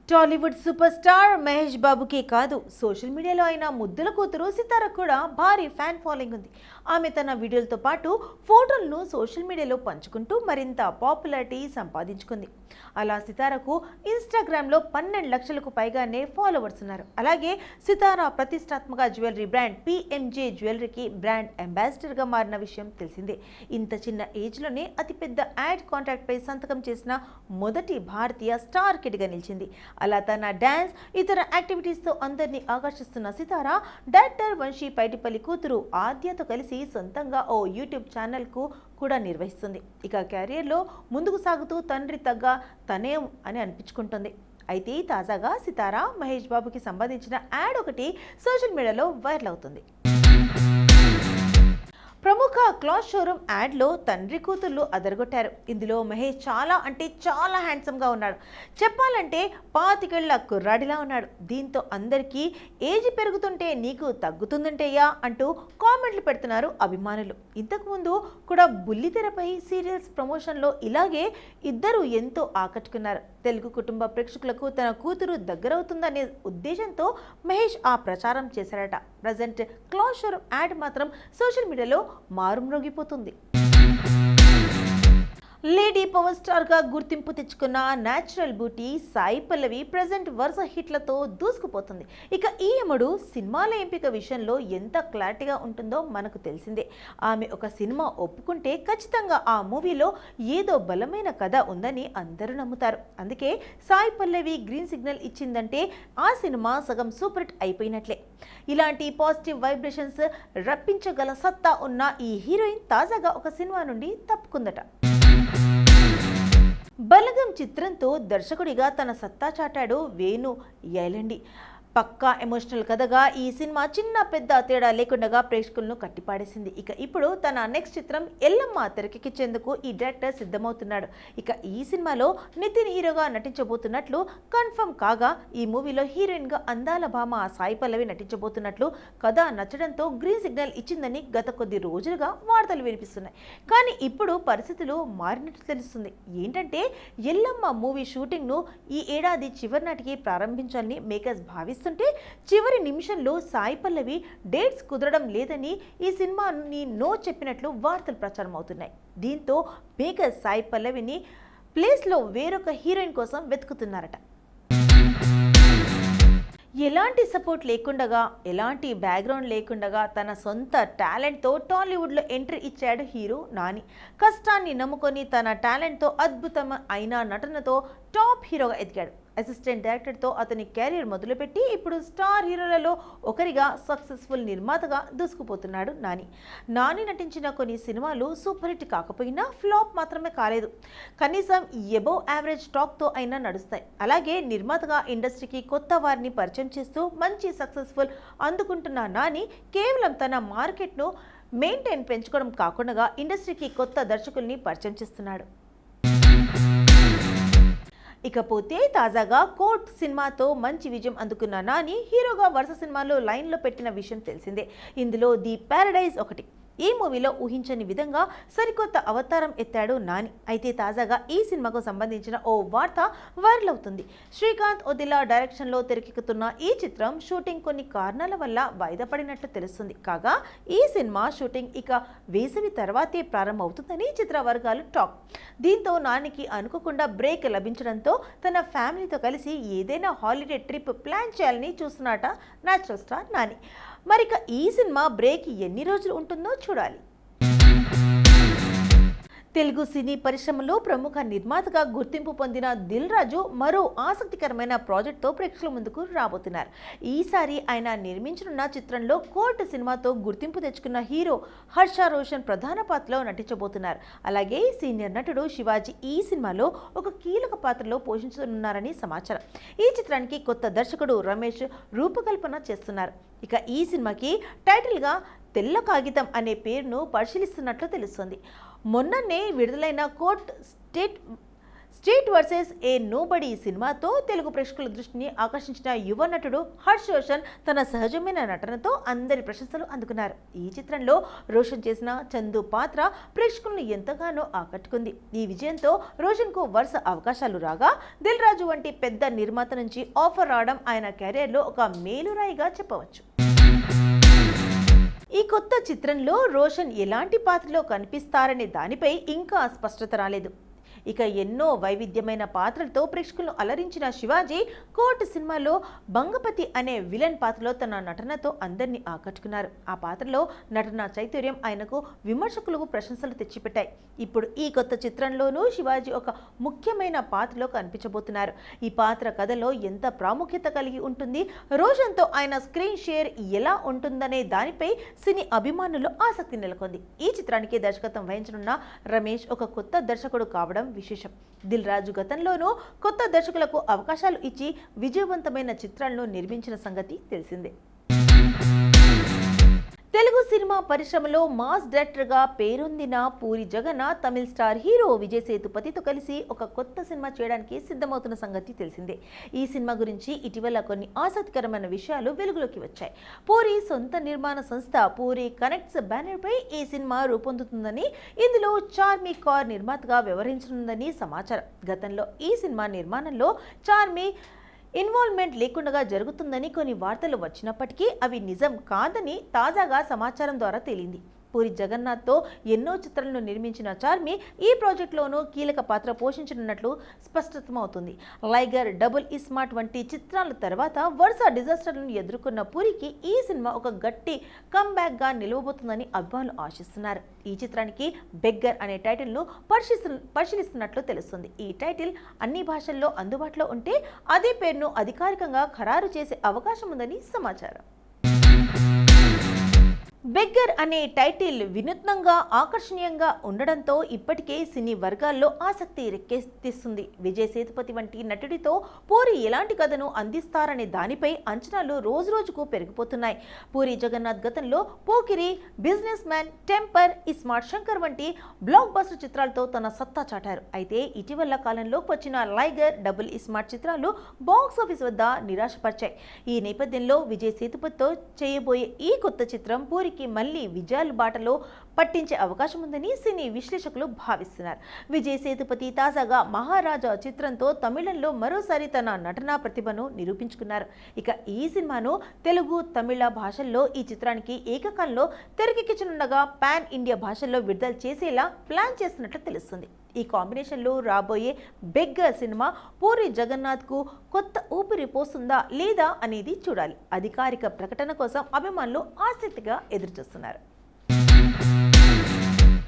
Tollywood super star Mahesh బాబుకే కాదు social మీడియాలో అయిన ముద్దుల కూతురు సితార కూడా భారీ ఫ్యాన్ ఫాలోయింగ్ ఉంది. ఆమె తన వీడియోలతో పాటు ఫోటోలను సోషల్ మీడియాలో పంచుకుంటూ మరింత పాపులారిటీ సంపాదించుకుంది. అలా సితారకు ఇన్స్టాగ్రామ్లో 12 లక్షలకు పైగానే ఫాలోవర్స్ ఉన్నారు. అలాగే సితార ప్రతిష్టాత్మక జ్యువెలరీ బ్రాండ్ పిఎంజే జ్యువెలరీకి బ్రాండ్ అంబాసిడర్గా మారిన విషయం తెలిసిందే. ఇంత చిన్న ఏజ్లోనే అతిపెద్ద యాడ్ కాంట్రాక్ట్పై సంతకం చేసిన మొదటి భారతీయ స్టార్ కిడ్గా నిలిచింది. అలా తన డ్యాన్స్, ఇతర యాక్టివిటీస్తో అందరినీ ఆకర్షిస్తున్న సితార డైరెక్టర్ వంశీ పైడిపల్లి కూతురు ఆద్యతో కలిసి సొంతంగా ఓ యూట్యూబ్ ఛానల్కు కూడా నిర్వహిస్తుంది. ఇక కెరియర్లో ముందుకు సాగుతూ తండ్రి తగ్గ తనే అని అనిపించుకుంటుంది. అయితే తాజాగా సితార మహేష్ బాబుకి సంబంధించిన యాడ్ ఒకటి సోషల్ మీడియాలో వైరల్ అవుతుంది. ప్రముఖ క్లాత్ షోరూమ్ యాడ్లో తండ్రి కూతుర్లు అదరగొట్టారు. ఇందులో మహేష్ చాలా హ్యాండ్సమ్గా ఉన్నాడు. చెప్పాలంటే 25 ఏళ్ల కుర్రాడిలా ఉన్నాడు. దీంతో అందరికీ ఏజ్ పెరుగుతుంటే నీకు తగ్గుతుందంటేయా అంటూ కామెంట్లు పెడుతున్నారు అభిమానులు. ఇంతకుముందు కూడా బుల్లితెరపై సీరియల్స్ ప్రమోషన్లో ఇలాగే ఇద్దరు ఎంతో ఆకట్టుకున్నారు. తెలుగు కుటుంబ ప్రేక్షకులకు తన కూతురు దగ్గరవుతుందనే ఉద్దేశంతో మహేష్ ఆ ప్రచారం చేశారట. ప్రజెంట్ క్లాత్ షోరూమ్ యాడ్ మాత్రం సోషల్ మీడియాలో మారుమ్రోగిపోతుంది. లేడీ పవర్ స్టార్గా గుర్తింపు తెచ్చుకున్న natural beauty Sai Pallavi present వరుస హిట్లతో దూసుకుపోతుంది. ఇక ఈ యముడు సినిమాల ఎంపిక విషయంలో ఎంత క్లారిటీగా ఉంటుందో మనకు తెలిసిందే. ఆమె ఒక సినిమా ఒప్పుకుంటే ఖచ్చితంగా ఆ మూవీలో ఏదో బలమైన కథ ఉందని అందరూ నమ్ముతారు. అందుకే సాయి పల్లవి గ్రీన్ సిగ్నల్ ఇచ్చిందంటే ఆ సినిమా సగం సూపర్ హిట్ అయిపోయినట్లే. ఇలాంటి పాజిటివ్ వైబ్రేషన్స్ రప్పించగల సత్తా ఉన్న ఈ హీరోయిన్ తాజాగా ఒక సినిమా నుండి తప్పుకుందట. బలగం చిత్రంతో దర్శకుడిగా తన సత్తా చాటాడు వేణు యైలండి. పక్కా ఎమోషనల్ కథగా ఈ సినిమా చిన్న పెద్ద తేడా లేకుండా ప్రేక్షకులను కట్టిపాడేసింది. ఇక ఇప్పుడు తన నెక్స్ట్ చిత్రం ఎల్లమ్మ తెరకెక్కించేందుకు ఈ డైరెక్టర్ సిద్ధమవుతున్నాడు. ఇక ఈ సినిమాలో నితిన్ హీరోగా నటించబోతున్నట్లు కన్ఫర్మ్ కాగా, ఈ మూవీలో హీరోయిన్గా అందాల భామ సాయి పల్లవి నటించబోతున్నట్లు కథ నచ్చడంతో గ్రీన్ సిగ్నల్ ఇచ్చిందని గత కొద్ది రోజులుగా వార్తలు వినిపిస్తున్నాయి. కానీ ఇప్పుడు పరిస్థితులు మారినట్లు తెలుస్తుంది. ఏంటంటే ఎల్లమ్మ మూవీ షూటింగ్ను ఈ ఏడాది చివరి నాటికి ప్రారంభించాలని మేకర్స్ భావిస్తున్నారు. చివరి నిమిషంలో సాయి పల్లవి డేట్స్ కుదరడం లేదని ఈ సినిమాని నో చెప్పినట్లు వార్తలు ప్రచారం అవుతున్నాయి. దీంతో మేకర్స్ సాయి పల్లవిని ప్లేస్లో వేరొక హీరోయిన్ కోసం వెతుకుతున్నారట. ఎలాంటి సపోర్ట్ లేకుండా, ఎలాంటి బ్యాక్గ్రౌండ్ లేకుండా తన సొంత టాలెంట్తో టాలీవుడ్లో ఎంట్రీ ఇచ్చాడు హీరో నాని. కష్టాన్ని నమ్ముకొని తన టాలెంట్తో అద్భుతం అయిన నటనతో టాప్ హీరోగా ఎదిగాడు. అసిస్టెంట్ డైరెక్టర్తో అతని కెరీర్ మొదలుపెట్టి ఇప్పుడు స్టార్ హీరోలలో ఒకరిగా సక్సెస్ఫుల్ నిర్మాతగా దూసుకుపోతున్నాడు నాని. నాని నటించిన కొన్ని సినిమాలు సూపర్ హిట్ కాకపోయినా ఫ్లాప్ మాత్రమే కాలేదు. కనీసం ఎబోవ్ యావరేజ్ టాక్తో అయినా నడుస్తాయి. అలాగే నిర్మాతగా ఇండస్ట్రీకి కొత్త వారిని పరిచయం చేస్తూ మంచి సక్సెస్ఫుల్ అందుకుంటున్న నాని కేవలం తన మార్కెట్ను పెంచుకోవడం కాకుండా ఇండస్ట్రీకి కొత్త దర్శకుల్ని పరిచయం చేస్తున్నాడు. ఇకపోతే తాజాగా కోర్ట్ సినిమాతో మంచి విజయం అందుకున్న నాని హీరోగా వరుస సినిమాలో లైన్లో పెట్టిన విషయం తెలిసిందే. ఇందులో ది ప్యారడైజ్ ఒకటి. ఈ మూవీలో ఊహించని విధంగా సరికొత్త అవతారం ఎత్తాడు నాని. అయితే తాజాగా ఈ సినిమాకు సంబంధించిన ఓ వార్త వైరల్ అవుతుంది. శ్రీకాంత్ ఒదిలా డైరెక్షన్లో తెరకెక్కుతున్న ఈ చిత్రం షూటింగ్ కొన్ని కారణాల వల్ల వాయిదా పడినట్లు తెలుస్తుంది. కాగా ఈ సినిమా షూటింగ్ ఇక వేసవి తర్వాతే ప్రారంభమవుతుందని చిత్ర వర్గాలు టాక్. దీంతో నానికి అనుకోకుండా బ్రేక్ లభించడంతో తన ఫ్యామిలీతో కలిసి ఏదైనా హాలిడే ట్రిప్ ప్లాన్ చేయాలని చూస్తున్నట న్యాచురల్ స్టార్ నాని. మరిక ఈ సినిమా బ్రేక్ ఎన్ని రోజులు ఉంటుందో చూడాలి. తెలుగు సినీ పరిశ్రమలో ప్రముఖ నిర్మాతగా గుర్తింపు పొందిన దిల్ రాజు మరో ఆసక్తికరమైన ప్రాజెక్ట్తో ప్రేక్షకుల ముందుకు రాబోతున్నారు. ఈసారి ఆయన నిర్మించనున్న చిత్రంలో కోర్టు సినిమాతో గుర్తింపు తెచ్చుకున్న హీరో హర్ష రోషన్ ప్రధాన పాత్రలో నటించబోతున్నారు. అలాగే సీనియర్ నటుడు శివాజీ ఈ సినిమాలో ఒక కీలక పాత్రలో పోషించనున్నారని సమాచారం. ఈ చిత్రానికి కొత్త దర్శకుడు రమేష్ రూపకల్పన చేస్తున్నారు. ఇక ఈ సినిమాకి టైటిల్గా తెల్ల కాగితం అనే పేరును పరిశీలిస్తున్నట్లు తెలుస్తుంది. మొన్ననే విడుదలైన కోర్ట్ స్ట్రీట్ వర్సెస్ ఏ నోబడీ సినిమాతో తెలుగు ప్రేక్షకుల దృష్టిని ఆకర్షించిన యువ నటుడు హర్ష్ రోషన్ తన సహజమైన నటనతో అందరి ప్రశంసలు అందుకున్నారు. ఈ చిత్రంలో రోషన్ చేసిన చందు పాత్ర ప్రేక్షకులను ఎంతగానో ఆకట్టుకుంది. ఈ విజయంతో రోషన్కు వరుస అవకాశాలు రాగా దిల్ రాజు వంటి పెద్ద నిర్మాత నుంచి ఆఫర్ రావడం ఆయన కెరీర్లో ఒక మేలురాయిగా చెప్పవచ్చు. ఈ కొత్త చిత్రంలో రోషన్ ఎలాంటి పాత్రలో కనిపిస్తారనే దానిపై ఇంకా స్పష్టత రాలేదు. ఇక ఎన్నో వైవిధ్యమైన పాత్రలతో ప్రేక్షకులను అలరించిన శివాజీ కోర్టు సినిమాలో బంగపతి అనే విలన్ పాత్రలో తన నటనతో అందరినీ ఆకట్టుకున్నారు. ఆ పాత్రలో నటన చైతన్యం ఆయనకు విమర్శకులకు ప్రశంసలు తెచ్చిపెట్టాయి. ఇప్పుడు ఈ కొత్త చిత్రంలోనూ శివాజీ ఒక ముఖ్యమైన పాత్రలో కనిపించబోతున్నారు. ఈ పాత్ర కథలో ఎంత ప్రాముఖ్యత కలిగి ఉంటుంది, రోషన్తో ఆయన స్క్రీన్ షేర్ ఎలా ఉంటుందనే దానిపై సినీ అభిమానులు ఆసక్తి నెలకొంది. ఈ చిత్రానికి దర్శకత్వం వహించనున్న రమేష్ ఒక కొత్త దర్శకుడు కావడం విశేషం. దిల్ రాజు గతంలోనూ కొత్త దర్శకులకు అవకాశాలు ఇచ్చి విజయవంతమైన చిత్రాలను నిర్మించిన సంగతి తెలిసిందే. తెలుగు సినిమా పరిశ్రమలో మాస్ డైరెక్టర్గా పేరొందిన పూరి జగన్నాథ్ తమిళ స్టార్ హీరో విజయ్ సేతుపతితో కలిసి ఒక కొత్త సినిమా చేయడానికి సిద్ధమవుతున్న సంగతి తెలిసిందే. ఈ సినిమా గురించి ఇటీవల కొన్ని ఆసక్తికరమైన విషయాలు వెలుగులోకి వచ్చాయి. పూరి సొంత నిర్మాణ సంస్థ పూరి కనెక్ట్స్ బ్యానర్పై ఈ సినిమా రూపొందుతుందని, ఇందులో చార్మి కార్ నిర్మాతగా వ్యవహరించనుందని సమాచారం. గతంలో ఈ సినిమా నిర్మాణంలో చార్మి ఇన్వాల్వ్మెంట్ లేకుండా జరుగుతుందని కొన్ని వార్తలు వచ్చినప్పటికీ అవి నిజం కాదని తాజాగా సమాచారం ద్వారా తేలింది. పూరి జగన్నాథ్తో ఎన్నో చిత్రాలను నిర్మించిన చార్మి ఈ ప్రాజెక్టులోనూ కీలక పాత్ర పోషించనున్నట్లు స్పష్టమవుతుంది. లైగర్, డబుల్ ఇస్మార్ట్ వంటి చిత్రాల తర్వాత వరుస డిజాస్టర్లను ఎదుర్కొన్న పూరికి ఈ సినిమా ఒక గట్టి కమ్బ్యాక్గా నిలవబోతుందని అభిమానులు ఆశిస్తున్నారు. ఈ చిత్రానికి బెగ్గర్ అనే టైటిల్ను పరిశీలిస్తున్నట్లు తెలుస్తుంది. ఈ టైటిల్ అన్ని భాషల్లో అందుబాటులో ఉంటే అదే పేరును అధికారికంగా ఖరారు చేసే అవకాశం ఉందని సమాచారం. బెగ్గర్ అనే టైటిల్ వినూత్నంగా ఆకర్షణీయంగా ఉండడంతో ఇప్పటికే సినీ వర్గాల్లో ఆసక్తి రేకెత్తిస్తుంది. విజయ్ సేతుపతి వంటి నటుడితో పూరి ఎలాంటి కథను అందిస్తారనే దానిపై అంచనాలు రోజురోజుకు పెరిగిపోతున్నాయి. పూరి జగన్నాథ్ గతంలో Pokiri, business man, temper, iSmart Shankar వంటి బ్లాక్ బస్టర్ చిత్రాలతో తన సత్తా చాటారు. అయితే ఇటీవల కాలంలో వచ్చిన లైగర్, డబుల్ ఇస్మార్ట్ చిత్రాలు బాక్స్ ఆఫీస్ వద్ద నిరాశపరిచాయి. ఈ నేపథ్యంలో విజయ్ సేతుపతితో చేయబోయే ఈ కొత్త చిత్రం పూరి మళ్లీ విజయాల బాటలో పట్టించే అవకాశం ఉందని సినీ విశ్లేషకులు భావిస్తున్నారు. విజయ్ సేతుపతి తాజాగా మహారాజా చిత్రంతో తమిళంలో మరోసారి తన నటనా ప్రతిభను నిరూపించుకున్నారు. ఇక ఈ సినిమాను తెలుగు, తమిళ భాషల్లో ఈ చిత్రానికి ఏకకాలంలో తెరకెక్కించనుండగా పాన్ ఇండియా భాషల్లో విడుదల చేసేలా ప్లాన్ చేస్తున్నట్లు తెలుస్తుంది. ఈ కాంబినేషన్లో రాబోయే బెగ్గర్ సినిమా పూరి జగన్నాథ్కు కొత్త ఊపిరి పోస్తుందా లేదా అనేది చూడాలి. అధికారిక ప్రకటన కోసం అభిమానులు ఆసక్తిగా ఎదురుచూస్తున్నారు.